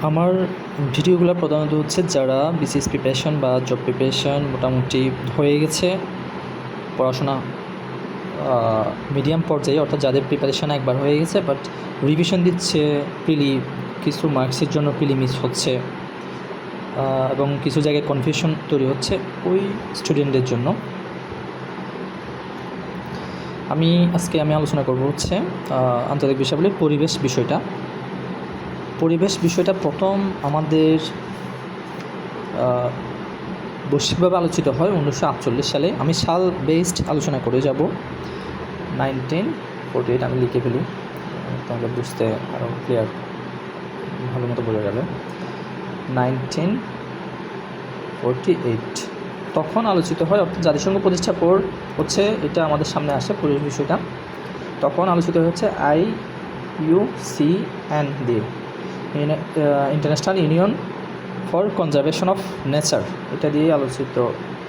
আমার ভিডিওগুলো প্রধানত হচ্ছে যারা বিসিএস প্রিপারেশন বা জব প্রিপারেশন মোটামুটি হয়ে গেছে, পড়াশোনা মিডিয়াম পর্যায়ে, অর্থাৎ যাদের প্রিপারেশান একবার হয়ে গেছে বাট রিভিশন দিচ্ছে, প্রিলি কিছু মার্কসের জন্য প্রিলি মিস হচ্ছে এবং কিছু জায়গায় কনফিউশন তৈরি হচ্ছে, ওই স্টুডেন্টদের জন্য আজকে আমি আলোচনা করব হচ্ছে আন্তর্জাতিক বিষয়াবলীর পরিবেশ বিষয়টা প্রথম আমাদের বৈশ্বিকভাবে আলোচিত হয় 1948 সালে। আমি সাল বেসড আলোচনা করে যাব। 1948 আমি লিখে ফেলি তাহলে বুঝতে আরও ক্লিয়ার, ভালো মতো বোঝা যাবে। 1948 তখন আলোচিত হয়, অর্থাৎ জাতিসংঘ প্রতিষ্ঠার পর হচ্ছে এটা আমাদের সামনে আসে পরিবেশ বিষয়টা। তখন আলোচিত হচ্ছে IUCN দিয়ে, international union for conservation of nature, এটা দিয়ে আলোচিত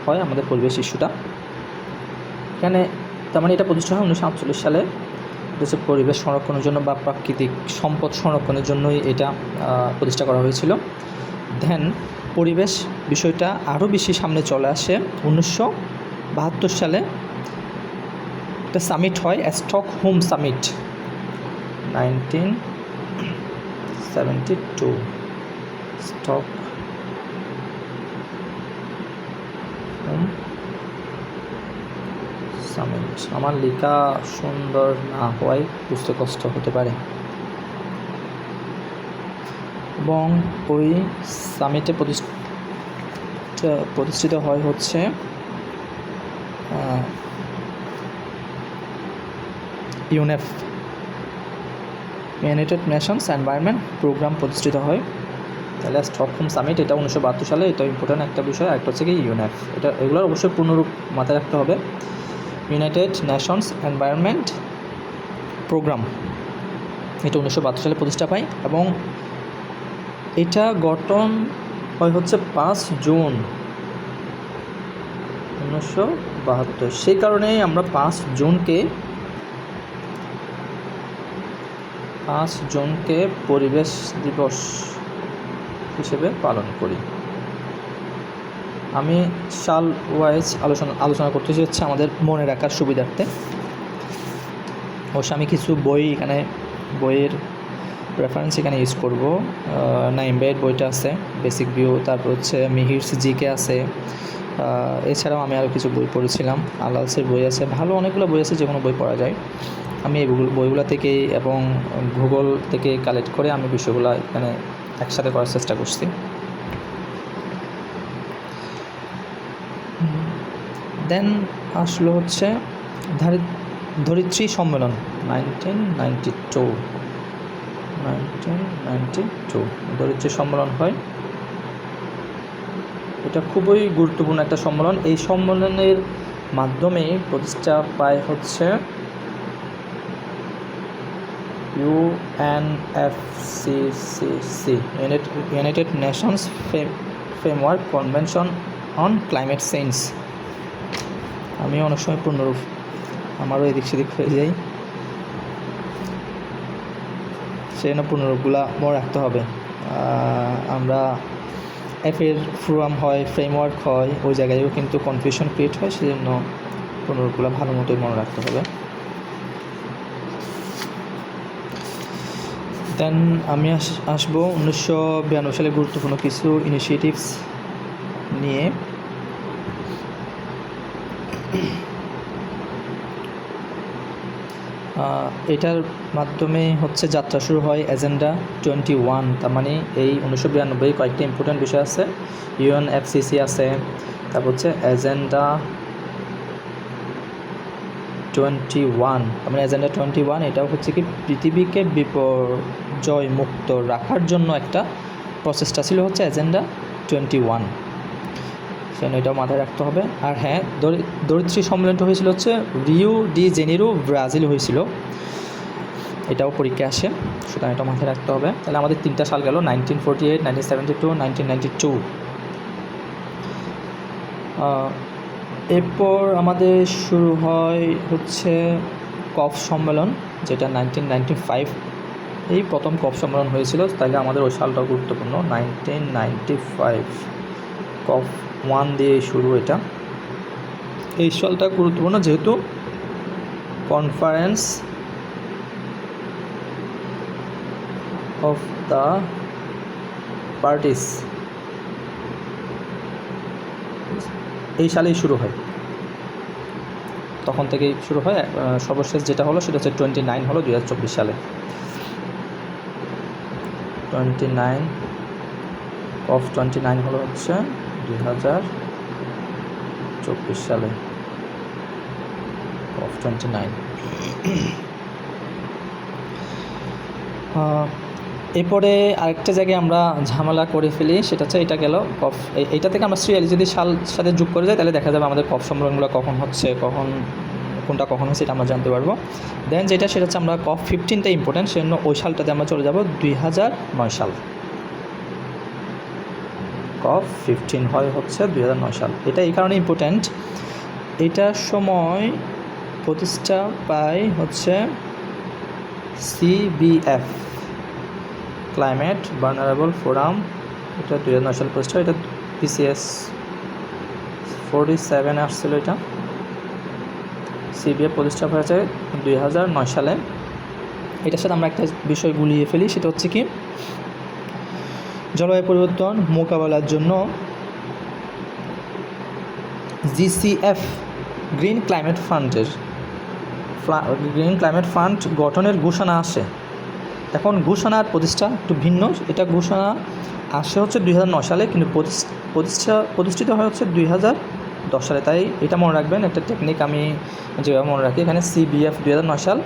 হয় আমাদের পরিবেশ ইস্যুটা। এখানে তার মানে এটা প্রতিষ্ঠা হয় 1948 সালে। এটা হচ্ছে পরিবেশ সংরক্ষণের জন্য বা প্রাকৃতিক সম্পদ সংরক্ষণের জন্যই এটা প্রতিষ্ঠা করা হয়েছিল। দেন পরিবেশ বিষয়টা আরও বেশি সামনে চলে আসে 1972 সালে। একটা সামিট হয়, স্টকহোম সামিট, 1972 স্টকহোম সামিট। আমার লেখা সুন্দর না হওয়ায় বুঝতে কষ্ট হতে পারে। এবং ওই সামিটে প্রতিষ্ঠিত হয় হচ্ছে UNEP, United Nations Environment Programme প্রতিষ্ঠিত হয়। তাহলে স্টকহোম সামিট এটা 1972 সালে, এটা ইম্পর্ট্যান্ট একটা বিষয়। একটা হচ্ছে কি ইউনেপ, এগুলোর অবশ্যই পূর্ণরূপ মাথায় রাখতে হবে। ইউনাইটেড নেশনস এনভায়রনমেন্ট প্রোগ্রাম, এটা 1972 সালে প্রতিষ্ঠা পায় এবং এটা গঠন হয় হচ্ছে 5 জুন 1972। সেই কারণেই আমরা 5 জুনকে পরিবেশ দিবস হিসেবে পালন করি। আমি সাল ওয়াইজ আলোচনা করতেছি হচ্ছে আমাদের মনে রাখার সুবিধার্থে। অবশ্য আমি কিছু বইয়ের রেফারেন্স এখানে ইউজ করব। নাইম বেড বইটা আছে, বেসিক ভিউ, তারপর হচ্ছে মিহিরস জিকে আছে। এছাড়াও আমি আরও কিছু বই পড়েছিলাম, আলালসের বই আছে, ভালো অনেকগুলো বই আছে, যে কোনো বই পড়া যায়। আমি এই বইগুলো থেকে এবং গুগল থেকে কালেক্ট করে আমি বিষয়গুলো এখানে একসাথে করার চেষ্টা করছি। দেন আসলো হচ্ছে ধরিত্রী সম্মেলন 1992 ধরিত্রী সম্মেলন হয়। এটা খুবই গুরুত্বপূর্ণ একটা সম্মেলন। এই সম্মেলনের মাধ্যমে প্রতিষ্ঠা পায় হচ্ছে UNFCCC, United Nations framework convention on climate change. আমি অনেক সময় পূর্ণরূপ আমারও এদিক সেদিক হয়ে যাই, সেজন্য পূর্ণরূপগুলা মনে রাখতে হবে। আমরা এফের ফোরাম হয়, ফ্রেমওয়ার্ক হয়, ওই জায়গায়ও কিন্তু কনফিউশন ক্রিয়েট হয়, সেজন্য পূর্ণরূপগুলো ভালো মতোই মনে রাখতে হবে। দেন আমি আসবো 1992 সালে গুরুত্বপূর্ণ কিছু ইনিশিয়েটিভস নিয়ে। এটার মাধ্যমে হচ্ছে যাত্রা শুরু হয় এজেন্ডা 21। তার মানে এই 1992 কয়েকটি ইম্পর্টেন্ট বিষয় আছে, UNFCCC আছে, তারপর হচ্ছে এজেন্ডা 21। তার মানে এজেন্ডা 21 এটাও হচ্ছে কি পৃথিবীকে বিপর্যয় মুক্ত রাখার জন্য একটা প্রচেষ্টা ছিল হচ্ছে এজেন্ডা 21, সেজন্য এটাও মাথায় রাখতে হবে। আর হ্যাঁ, ধরিত্রী সম্মেলনটা হয়েছিল হচ্ছে রিও ডি জেনিরো, ব্রাজিল হয়েছিল, এটাও পরীক্ষায় আসে, সুতরাং এটা মাথায় রাখতে হবে। তাহলে আমাদের 3টা সাল গেল, 1948, 1972, 1992। এরপর আমাদের শুরু হয় হচ্ছে কফ সম্মেলন, যেটা 1995 এই প্রথম কফ সম্মেলন হয়েছিল, তাহলে আমাদের ওই সালটাও গুরুত্বপূর্ণ। 1995 কফ 1 দিয়ে শুরু। এটা এই সালটা গুরুত্বপূর্ণ যেহেতু কনফারেন্স অফ দ্য পার্টিস এই সালেই শুরু হয়, তখন থেকেই শুরু হয়। সর্বশেষ যেটা হলো সেটা হচ্ছে 29 হলো 2024 সালে। 29 কফ 29 হলো হচ্ছে 2024 সালে কফ 29। এরপরে আরেকটা জায়গায় আমরা ঝামেলা করে ফেলি, সেটা হচ্ছে এটা গেল কফ। এইটা থেকে আমরা সিরিয়ালি যদি সাল সাথে যোগ করে যাই তাহলে দেখা যাবে আমাদের কফ সম্মেলনগুলো কখন হচ্ছে, কোনটা কখন হচ্ছে এটা আমরা জানতে পারবো। দেন যেটা সেটা হচ্ছে আমরা কফ 15টা ইম্পর্টেন্ট, সেজন্য ওই সালটাতে আমরা চলে যাব 2009 সাল। কফ 15 হয় হচ্ছে 2009 সাল। এটা এই কারণে ইম্পর্ট্যান্ট, এটার সময় প্রতিষ্ঠা পায় হচ্ছে CBF ক্লাইমেট ভালনারেবল ফোরাম। এটা 2009 সাল প্রতিষ্ঠা। এটা PCS 47 আসছিল। এটা CBF প্রতিষ্ঠা হয়েছে 2009 সালে। এটার সাথে আমরা একটা বিষয় গুলিয়ে ফেলি, সেটা হচ্ছে কি জলবায়ু পরিবর্তন মোকাবেলার জন্য GCF গ্রিন ক্লাইমেট ফান্ড গঠনের ঘোষণা আসে। এখন ঘোষণার প্রতিষ্ঠা একটু ভিন্ন, এটা ঘোষণা আসে হচ্ছে 2009 সালে, কিন্তু প্রতিষ্ঠিত হয় হচ্ছে 2010 সালে। তাই এটা মনে রাখবেন, একটা টেকনিক আমি যেভাবে মনে রাখি, এখানে CBF 2009 সাল,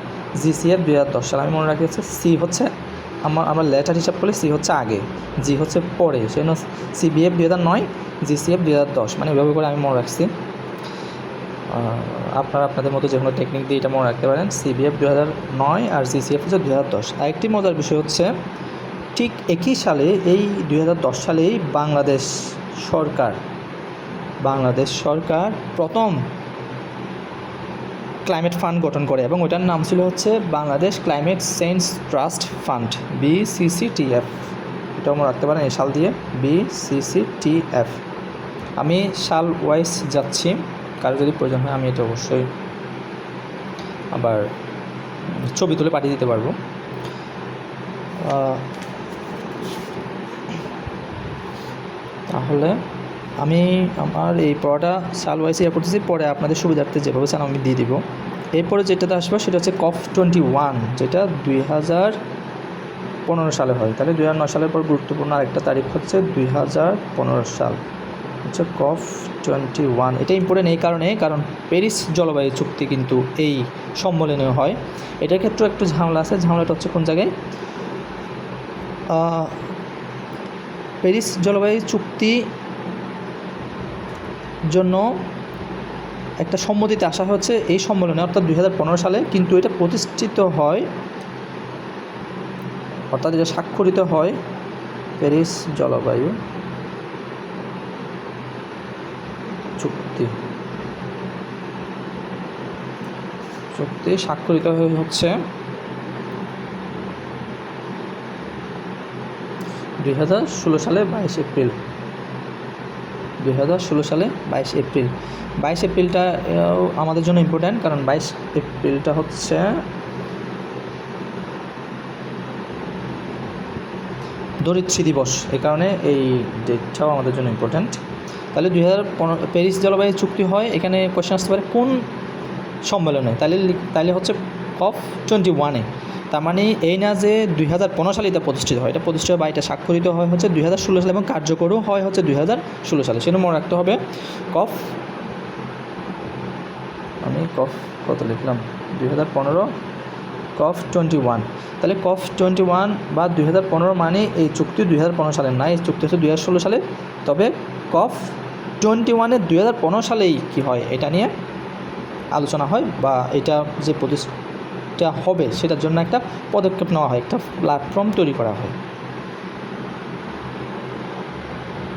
GCF 2010 সাল। আমি মনে রাখি হচ্ছে C হচ্ছে আমার লেটার হিসাব করলে C হচ্ছে আগে, G হচ্ছে পরে, সেই জন্য CBF 2009, GCF 2010, মানে এভাবে করে আমি মনে রাখছি। আপনারা আপনাদের মতো যে কোনো টেকনিক দিয়ে এটা মনে রাখতে পারেন। CBF 2009 আর GCF হচ্ছে 2010। আরেকটি মজার বিষয় হচ্ছে ঠিক একই সালে, এই 2010 সালেই বাংলাদেশ সরকার প্রথম ক্লাইমেট ফান্ড গঠন করে, এবং ওটার নাম ছিল হচ্ছে Bangladesh climate change trust fund, BCCTF। এটাও মনে রাখতে পারেন এই সাল দিয়ে, BCCTF। আমি সাল ওয়াইজ যাচ্ছি, কারো যদি প্রয়োজন হয় আমি এটা অবশ্যই আবার ছবি তুলে পাঠিয়ে দিতে পারবো। তাহলে আমি আমার এই পড়াটা সাল ওয়াইজ ইয়ে করতেছি, পরে আপনাদের সুবিধার্থে যেভাবে চান আমি দিয়ে দিব। এরপরে যেটাতে আসবে সেটা হচ্ছে কফ 21, যেটা 2015 সালে হয়। তাহলে 2009 সালের পর গুরুত্বপূর্ণ আরেকটা তারিখ হচ্ছে 2015 সাল, হচ্ছে কফ 21। এটা ইম্পর্টেন্ট এই কারণে, কারণ প্যারিস জলবায়ু চুক্তি কিন্তু এই সম্মেলনে হয়। এটার ক্ষেত্রেও একটু ঝামেলা আছে। ঝামেলাটা হচ্ছে কোন জায়গায়, প্যারিস জলবায়ু চুক্তি জন্য একটা সম্মতিতে আসা হচ্ছে এই সম্মেলনে, অর্থাৎ 2015 সালে, কিন্তু এটা প্রতিষ্ঠিত হয়, অর্থাৎ এটা স্বাক্ষরিত হয় প্যারিস জলবায়ু চুক্তি স্বাক্ষরিত হচ্ছে 2016 সালে 22 এপ্রিল। 2016 সালে 22 এপ্রিল। 22 এপ্রিলটা আমাদের জন্য ইম্পর্ট্যান্ট, কারণ 22 এপ্রিলটা হচ্ছে ধরিত্রী দিবস, এই কারণে এই ডেটটাও আমাদের জন্য ইম্পর্ট্যান্ট। তাহলে 2015 প্যারিস জলবায়ু চুক্তি হয়। এখানে কোয়েশ্চেন আসতে পারে কোন সম্মেলনে, তাহলে হচ্ছে কফ 21-এ। তার মানে এই না যে 2015 সালে এটা প্রতিষ্ঠিত হয়, এটা প্রতিষ্ঠিত বা এটা স্বাক্ষরিত হয় হচ্ছে 2016 সালে, এবং কার্যকরও হয় হচ্ছে 2016 সালে। সেটা মনে রাখতে হবে। আমি কফ কত লিখলাম, 2015 কফ 21। তাহলে কফ 21 বা 2015 মানে এই চুক্তি 2015 সালের না, এই চুক্তি হচ্ছে 2016 সালে। তবে কফ 21-এ 2015 সালেই কী হয় এটা নিয়ে আলোচনা হয়, বা এটা যে প্রতিষ্ঠা হবে সেটার জন্য একটা পদক্ষেপ নেওয়া হয়, একটা প্ল্যাটফর্ম তৈরি করা হয়।